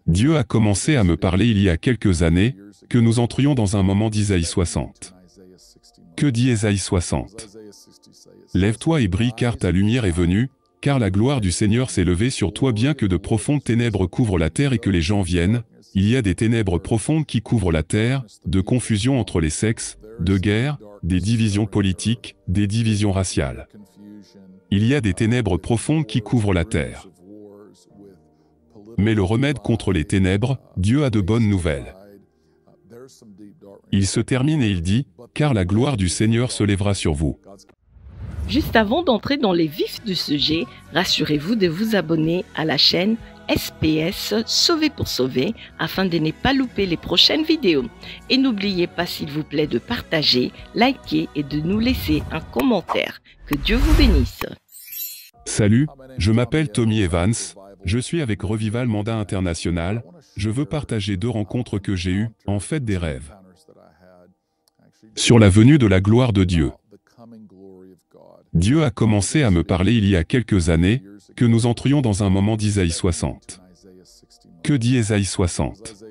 Dieu a commencé à me parler il y a quelques années, que nous entrions dans un moment d'Isaïe 60. Que dit Ésaïe 60? Lève-toi et brille car ta lumière est venue, car la gloire du Seigneur s'est levée sur toi bien que de profondes ténèbres couvrent la terre et que les gens viennent. Il y a des ténèbres profondes qui couvrent la terre, de confusion entre les sexes, de guerre, des divisions politiques, des divisions raciales. Il y a des ténèbres profondes qui couvrent la terre. Mais le remède contre les ténèbres, Dieu a de bonnes nouvelles. Il se termine et il dit, « Car la gloire du Seigneur se lèvera sur vous. » Juste avant d'entrer dans les vifs du sujet, rassurez-vous de vous abonner à la chaîne SPS Sauver pour Sauver afin de ne pas louper les prochaines vidéos. Et n'oubliez pas s'il vous plaît de partager, liker et de nous laisser un commentaire. Que Dieu vous bénisse. Salut, je m'appelle Tommy Evans, je suis avec Revival Mandat International. Je veux partager 2 rencontres que j'ai eues, en fait des rêves. Sur la venue de la gloire de Dieu. Dieu a commencé à me parler il y a quelques années, que nous entrions dans un moment d'Isaïe 60. Que dit Ésaïe 60?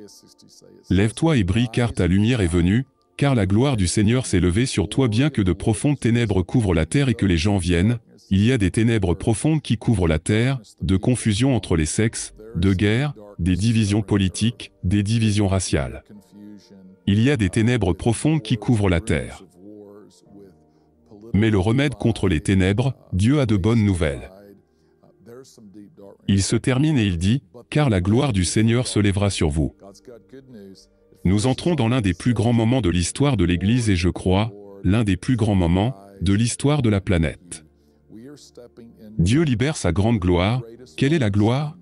Lève-toi et brille car ta lumière est venue, car la gloire du Seigneur s'est levée sur toi bien que de profondes ténèbres couvrent la terre et que les gens viennent. Il y a des ténèbres profondes qui couvrent la terre, de confusion entre les sexes, de guerre, des divisions politiques, des divisions raciales. Il y a des ténèbres profondes qui couvrent la terre. Mais le remède contre les ténèbres, Dieu a de bonnes nouvelles. Il se termine et il dit, « Car la gloire du Seigneur se lèvera sur vous. » Nous entrons dans l'un des plus grands moments de l'histoire de l'Église et je crois, l'un des plus grands moments de l'histoire de la planète. Dieu libère sa grande gloire. Quelle est la gloire?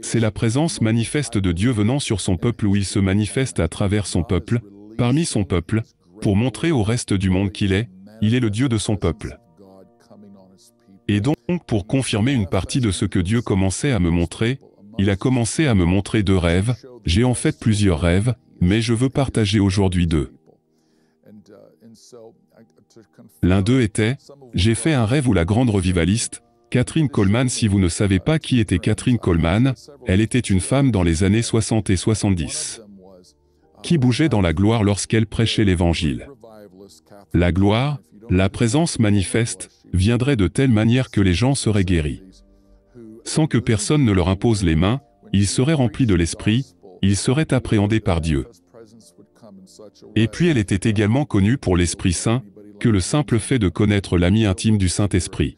C'est la présence manifeste de Dieu venant sur son peuple où il se manifeste à travers son peuple, parmi son peuple, pour montrer au reste du monde qu'il est le Dieu de son peuple. Et donc, pour confirmer une partie de ce que Dieu commençait à me montrer, il a commencé à me montrer 2 rêves. J'ai en fait plusieurs rêves, mais je veux partager aujourd'hui 2. L'un d'eux était, j'ai fait un rêve où la grande revivaliste, Kathryn Kuhlman. Si vous ne savez pas qui était Kathryn Kuhlman, elle était une femme dans les années 60 et 70, qui bougeait dans la gloire lorsqu'elle prêchait l'Évangile. La gloire, la présence manifeste, viendrait de telle manière que les gens seraient guéris. Sans que personne ne leur impose les mains, ils seraient remplis de l'Esprit, ils seraient appréhendés par Dieu. Et puis elle était également connue pour l'Esprit Saint, que le simple fait de connaître l'ami intime du Saint-Esprit.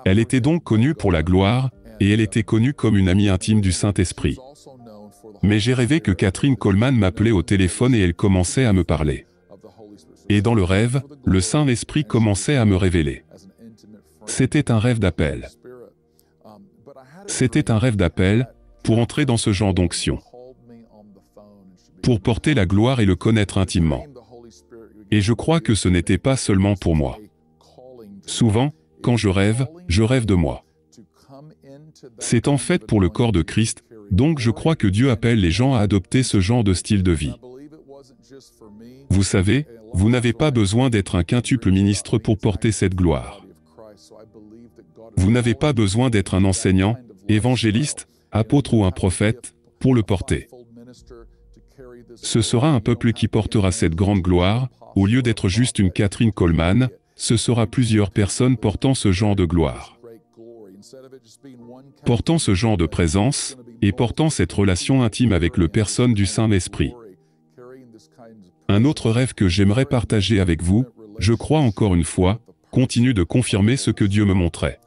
Elle était donc connue pour la gloire, et elle était connue comme une amie intime du Saint-Esprit. Mais j'ai rêvé que Kathryn Kuhlman m'appelait au téléphone et elle commençait à me parler. Et dans le rêve, le Saint-Esprit commençait à me révéler. C'était un rêve d'appel. C'était un rêve d'appel, pour entrer dans ce genre d'onction. Pour porter la gloire et le connaître intimement. Et je crois que ce n'était pas seulement pour moi. Souvent, quand je rêve de moi. C'est en fait pour le corps de Christ, donc je crois que Dieu appelle les gens à adopter ce genre de style de vie. Vous savez, vous n'avez pas besoin d'être un quintuple ministre pour porter cette gloire. Vous n'avez pas besoin d'être un enseignant, évangéliste, apôtre ou un prophète, pour le porter. Ce sera un peuple qui portera cette grande gloire, au lieu d'être juste une Kathryn Kuhlman, ce sera plusieurs personnes portant ce genre de gloire. Portant ce genre de présence, et portant cette relation intime avec le personne du Saint-Esprit. Un autre rêve que j'aimerais partager avec vous, je crois encore une fois, continue de confirmer ce que Dieu me montrait.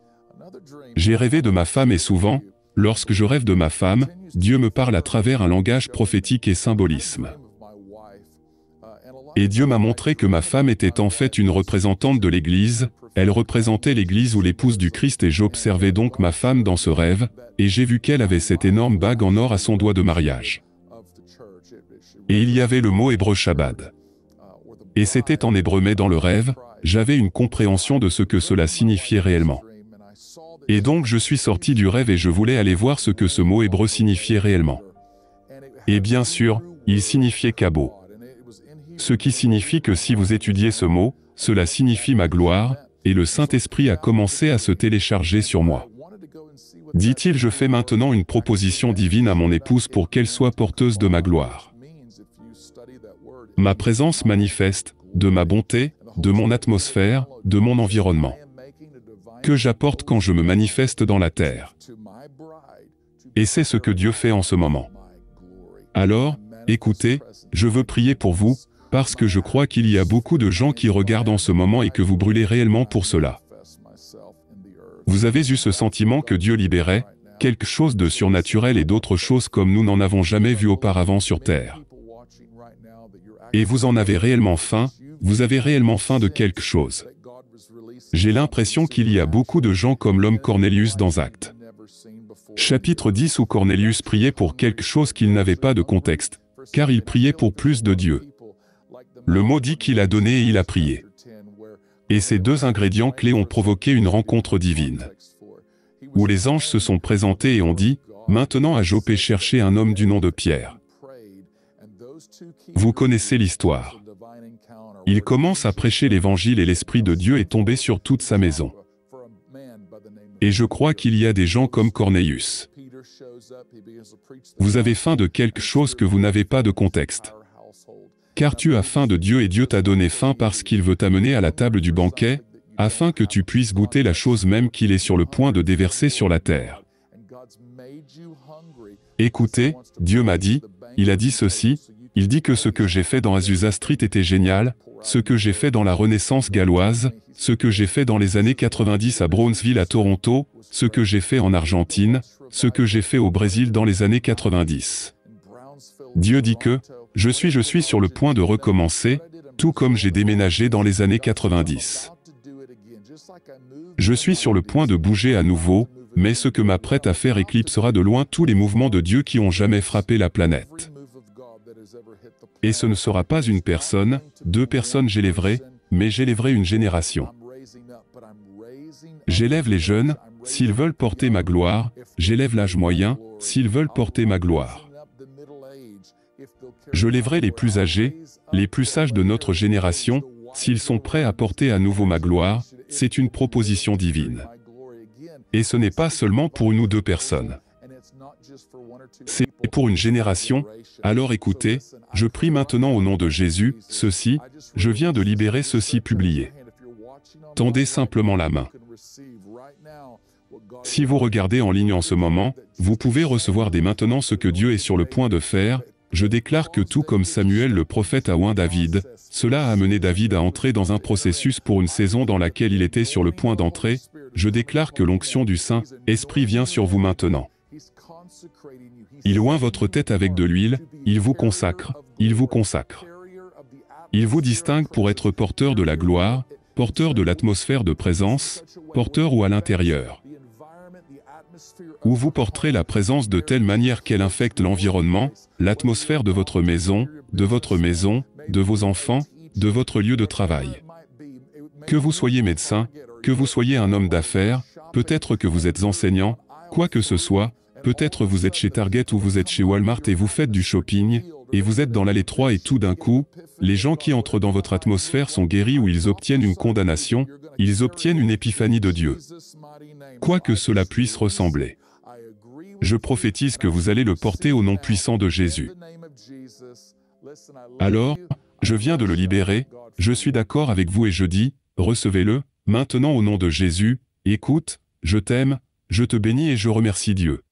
J'ai rêvé de ma femme et souvent, lorsque je rêve de ma femme, Dieu me parle à travers un langage prophétique et symbolisme. Et Dieu m'a montré que ma femme était en fait une représentante de l'Église, elle représentait l'Église ou l'épouse du Christ et j'observais donc ma femme dans ce rêve, et j'ai vu qu'elle avait cette énorme bague en or à son doigt de mariage. Et il y avait le mot hébreu Shabbat. Et c'était en hébreu mais dans le rêve, j'avais une compréhension de ce que cela signifiait réellement. Et donc je suis sorti du rêve et je voulais aller voir ce que ce mot hébreu signifiait réellement. Et bien sûr, il signifiait Kabo. Ce qui signifie que si vous étudiez ce mot, cela signifie ma gloire, et le Saint-Esprit a commencé à se télécharger sur moi. Dit-il, je fais maintenant une proposition divine à mon épouse pour qu'elle soit porteuse de ma gloire. Ma présence manifeste, de ma bonté, de mon atmosphère, de mon environnement. Que j'apporte quand je me manifeste dans la terre. Et c'est ce que Dieu fait en ce moment. Alors, écoutez, je veux prier pour vous, parce que je crois qu'il y a beaucoup de gens qui regardent en ce moment et que vous brûlez réellement pour cela. Vous avez eu ce sentiment que Dieu libérait quelque chose de surnaturel et d'autres choses comme nous n'en avons jamais vu auparavant sur terre. Et vous en avez réellement faim, vous avez réellement faim de quelque chose. J'ai l'impression qu'il y a beaucoup de gens comme l'homme Cornélius dans Actes. Chapitre 10 où Cornélius priait pour quelque chose qu'il n'avait pas de contexte, car il priait pour plus de Dieu. Le mot dit qu'il a donné et il a prié. Et ces deux ingrédients clés ont provoqué une rencontre divine, où les anges se sont présentés et ont dit, « Maintenant à Joppé cherchez un homme du nom de Pierre. » Vous connaissez l'histoire. Il commence à prêcher l'évangile et l'Esprit de Dieu est tombé sur toute sa maison. Et je crois qu'il y a des gens comme Cornélius. Vous avez faim de quelque chose que vous n'avez pas de contexte. Car tu as faim de Dieu et Dieu t'a donné faim parce qu'il veut t'amener à la table du banquet, afin que tu puisses goûter la chose même qu'il est sur le point de déverser sur la terre. Écoutez, Dieu m'a dit, il a dit ceci, il dit que ce que j'ai fait dans Azusa Street était génial, ce que j'ai fait dans la Renaissance galloise, ce que j'ai fait dans les années 90 à Brownsville à Toronto, ce que j'ai fait en Argentine, ce que j'ai fait au Brésil dans les années 90. Dieu dit que, je suis sur le point de recommencer, tout comme j'ai déménagé dans les années 90. Je suis sur le point de bouger à nouveau, mais ce que m'apprête à faire éclipsera de loin tous les mouvements de Dieu qui ont jamais frappé la planète. Et ce ne sera pas une personne, deux personnes j'élèverai, mais j'élèverai une génération. J'élève les jeunes, s'ils veulent porter ma gloire, j'élève l'âge moyen, s'ils veulent porter ma gloire. Je lèverai les plus âgés, les plus sages de notre génération, s'ils sont prêts à porter à nouveau ma gloire, c'est une proposition divine. Et ce n'est pas seulement pour une ou deux personnes. C'est pour une génération. Alors écoutez, je prie maintenant au nom de Jésus, ceci, je viens de libérer ceci publié. Tendez simplement la main. Si vous regardez en ligne en ce moment, vous pouvez recevoir dès maintenant ce que Dieu est sur le point de faire. Je déclare que tout comme Samuel le prophète a oint David, cela a amené David à entrer dans un processus pour une saison dans laquelle il était sur le point d'entrer. Je déclare que l'onction du Saint-Esprit vient sur vous maintenant. Il oint votre tête avec de l'huile, il vous consacre, il vous consacre. Il vous distingue pour être porteur de la gloire, porteur de l'atmosphère de présence, porteur ou à l'intérieur. Où vous porterez la présence de telle manière qu'elle infecte l'environnement, l'atmosphère de votre maison, de vos enfants, de votre lieu de travail. Que vous soyez médecin, que vous soyez un homme d'affaires, peut-être que vous êtes enseignant, quoi que ce soit, peut-être vous êtes chez Target ou vous êtes chez Walmart et vous faites du shopping, et vous êtes dans l'allée 3 et tout d'un coup, les gens qui entrent dans votre atmosphère sont guéris ou ils obtiennent une condamnation, ils obtiennent une épiphanie de Dieu. Quoi que cela puisse ressembler. Je prophétise que vous allez le porter au nom puissant de Jésus. Alors, je viens de le libérer, je suis d'accord avec vous et je dis, recevez-le, maintenant au nom de Jésus, écoute, je t'aime, je te bénis et je remercie Dieu.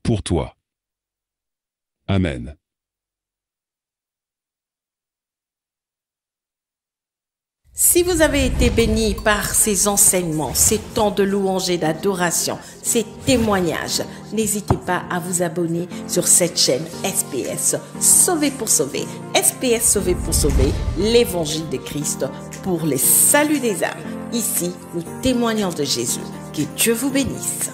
Pour toi. Amen. Si vous avez été béni par ces enseignements, ces temps de louange et d'adoration, ces témoignages, n'hésitez pas à vous abonner sur cette chaîne SPS Sauvé pour sauver. SPS Sauvé pour sauver, l'évangile de Christ pour le salut des âmes. Ici, nous témoignons de Jésus. Que Dieu vous bénisse.